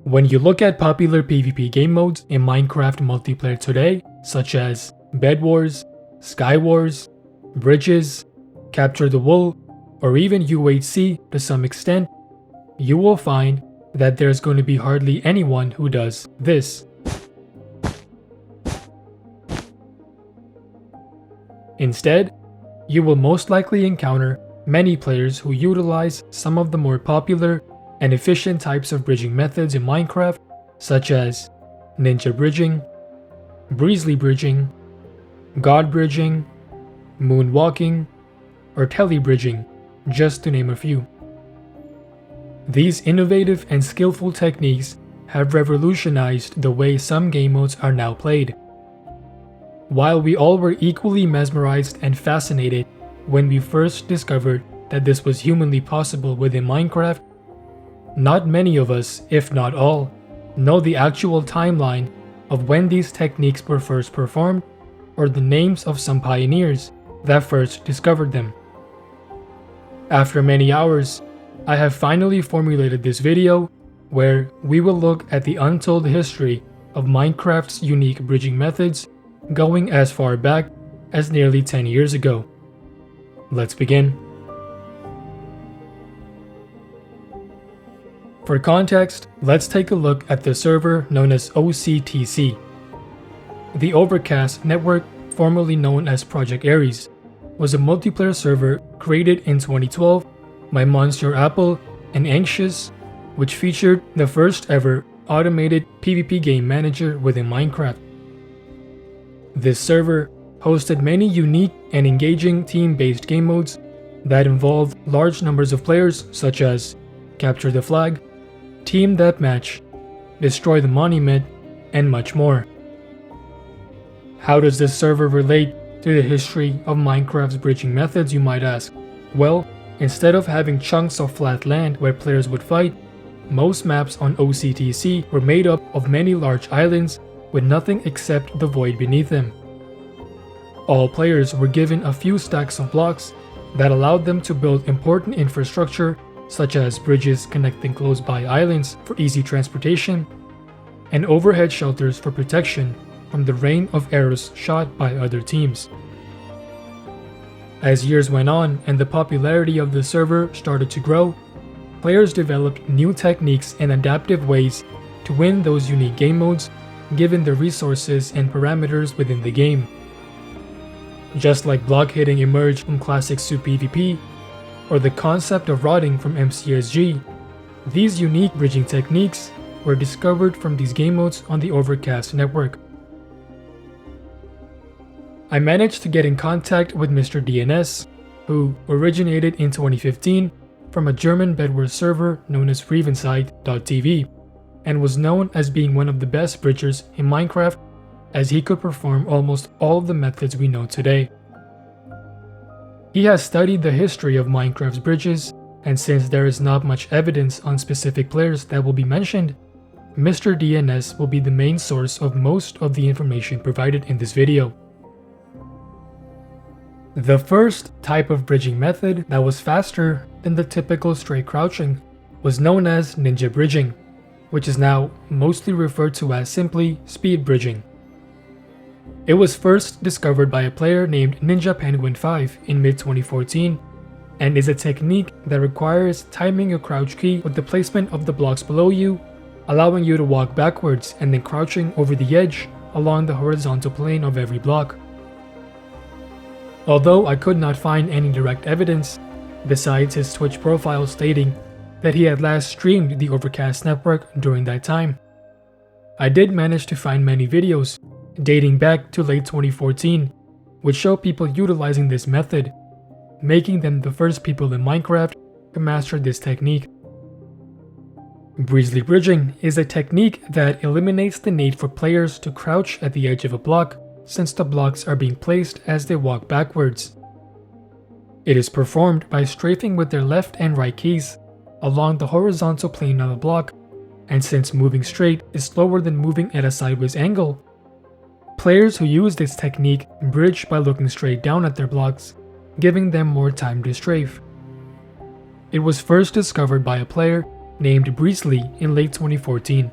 When you look at popular PvP game modes in Minecraft multiplayer today, such as Bedwars, Skywars, Bridges, Capture the Wool, or even UHC to some extent, you will find that there's going to be hardly anyone who does this. Instead, you will most likely encounter many players who utilize some of the more popular and efficient types of bridging methods in Minecraft, such as Ninjabridging, Breezily Bridging, Godbridging, Moonwalking, or Tellybridging, just to name a few. These innovative and skillful techniques have revolutionized the way some game modes are now played. While we all were equally mesmerized and fascinated when we first discovered that this was humanly possible within Minecraft, not many of us, if not all, know the actual timeline of when these techniques were first performed or the names of some pioneers that first discovered them. After many hours, I have finally formulated this video where we will look at the untold history of Minecraft's unique bridging methods going as far back as nearly 10 years ago. Let's begin. For context, let's take a look at the server known as OCTC. The Overcast Network, formerly known as Project Ares, was a multiplayer server created in 2012 by MonsieurApple and Anxuiz, which featured the first ever automated PvP game manager within Minecraft. This server hosted many unique and engaging team-based game modes that involved large numbers of players such as Capture the Flag, Team DeathMatch, Destroy the Monument, and much more. How does this server relate to the history of Minecraft's bridging methods, you might ask? Well, instead of having chunks of flat land where players would fight, most maps on OCTC were made up of many large islands with nothing except the void beneath them. All players were given a few stacks of blocks that allowed them to build important infrastructure such as bridges connecting close by islands for easy transportation, and overhead shelters for protection from the rain of arrows shot by other teams. As years went on and the popularity of the server started to grow, players developed new techniques and adaptive ways to win those unique game modes given the resources and parameters within the game. Just like block hitting emerged from classic Soup PvP, or the concept of rotting from MCSG, these unique bridging techniques were discovered from these game modes on the Overcast Network. I managed to get in contact with Mr. DNS, who originated in 2015 from a German Bedwars server known as revolutionized.tv, and was known as being one of the best bridgers in Minecraft, as he could perform almost all of the methods we know today. He has studied the history of Minecraft's bridges, and since there is not much evidence on specific players that will be mentioned, Mr. DNS will be the main source of most of the information provided in this video. The first type of bridging method that was faster than the typical straight crouching was known as Ninjabridging, which is now mostly referred to as simply speed bridging. It was first discovered by a player named NinjaPenguin5 in mid-2014, and is a technique that requires timing your crouch key with the placement of the blocks below you, allowing you to walk backwards and then crouching over the edge along the horizontal plane of every block. Although I could not find any direct evidence, besides his Twitch profile stating that he had last streamed the Overcast Network during that time, I did manage to find many videos dating back to late 2014, which show people utilizing this method, making them the first people in Minecraft to master this technique. Breezily Bridging is a technique that eliminates the need for players to crouch at the edge of a block, since the blocks are being placed as they walk backwards. It is performed by strafing with their left and right keys along the horizontal plane of the block, and since moving straight is slower than moving at a sideways angle, players who use this technique bridge by looking straight down at their blocks, giving them more time to strafe. It was first discovered by a player named Breezily in late 2014.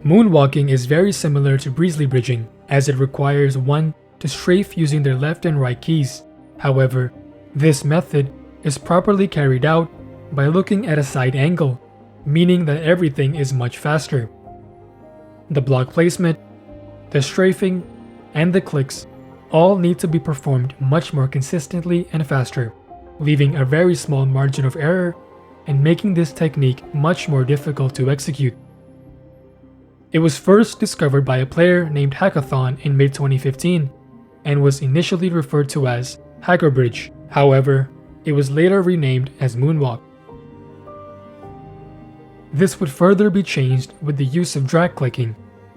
Moonwalking is very similar to Breezily Bridging, as it requires one to strafe using their left and right keys. However, this method is properly carried out by looking at a side angle, meaning that everything is much faster. The block placement, the strafing, and the clicks all need to be performed much more consistently and faster, leaving a very small margin of error and making this technique much more difficult to execute. It was first discovered by a player named Hackathon in mid-2015 and was initially referred to as Hackerbridge. However, it was later renamed as Moonwalk. This would further be changed with the use of drag clicking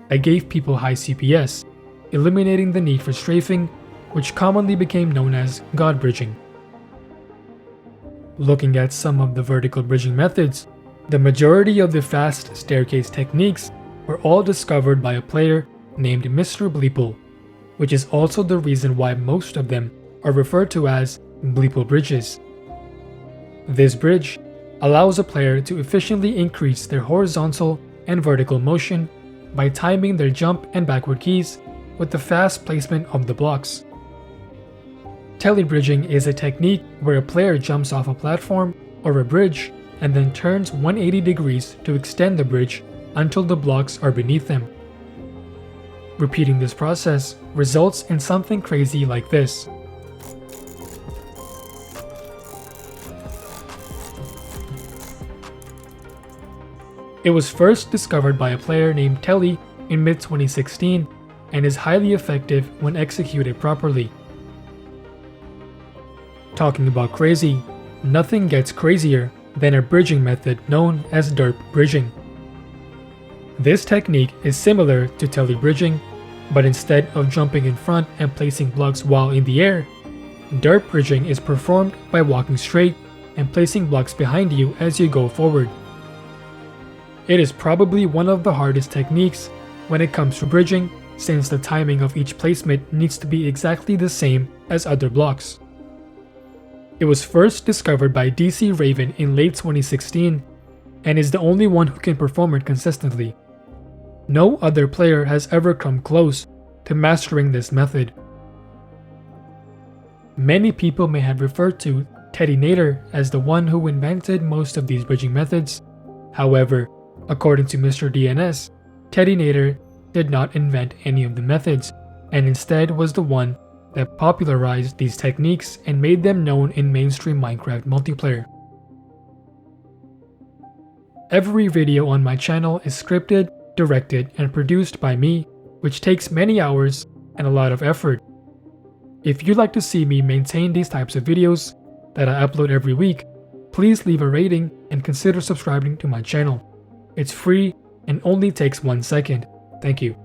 that gave people high CPS, eliminating the need for strafing, which commonly became known as Godbridging. Looking at some of the vertical bridging methods, the majority of the fast staircase techniques were all discovered by a player named Mr. Bleeple, which is also the reason why most of them are referred to as Bleeple bridges. This bridge allows a player to efficiently increase their horizontal and vertical motion by timing their jump and backward keys with the fast placement of the blocks. Tellybridging is a technique where a player jumps off a platform or a bridge and then turns 180 degrees to extend the bridge until the blocks are beneath them. Repeating this process results in something crazy like this. It was first discovered by a player named Telly in mid-2016 and is highly effective when executed properly. Talking about crazy, nothing gets crazier than a bridging method known as Derp bridging. This technique is similar to Tellybridging, but instead of jumping in front and placing blocks while in the air, Derp bridging is performed by walking straight and placing blocks behind you as you go forward. It is probably one of the hardest techniques when it comes to bridging, since the timing of each placement needs to be exactly the same as other blocks. It was first discovered by DC Raven in late 2016 and is the only one who can perform it consistently. No other player has ever come close to mastering this method. Many people may have referred to Teddy Nader as the one who invented most of these bridging methods. However, according to Mr. DNS, Teddy Nader did not invent any of the methods, and instead was the one that popularized these techniques and made them known in mainstream Minecraft multiplayer. Every video on my channel is scripted, directed, and produced by me, which takes many hours and a lot of effort. If you'd like to see me maintain these types of videos that I upload every week, please leave a rating and consider subscribing to my channel. It's free and only takes 1 second. Thank you.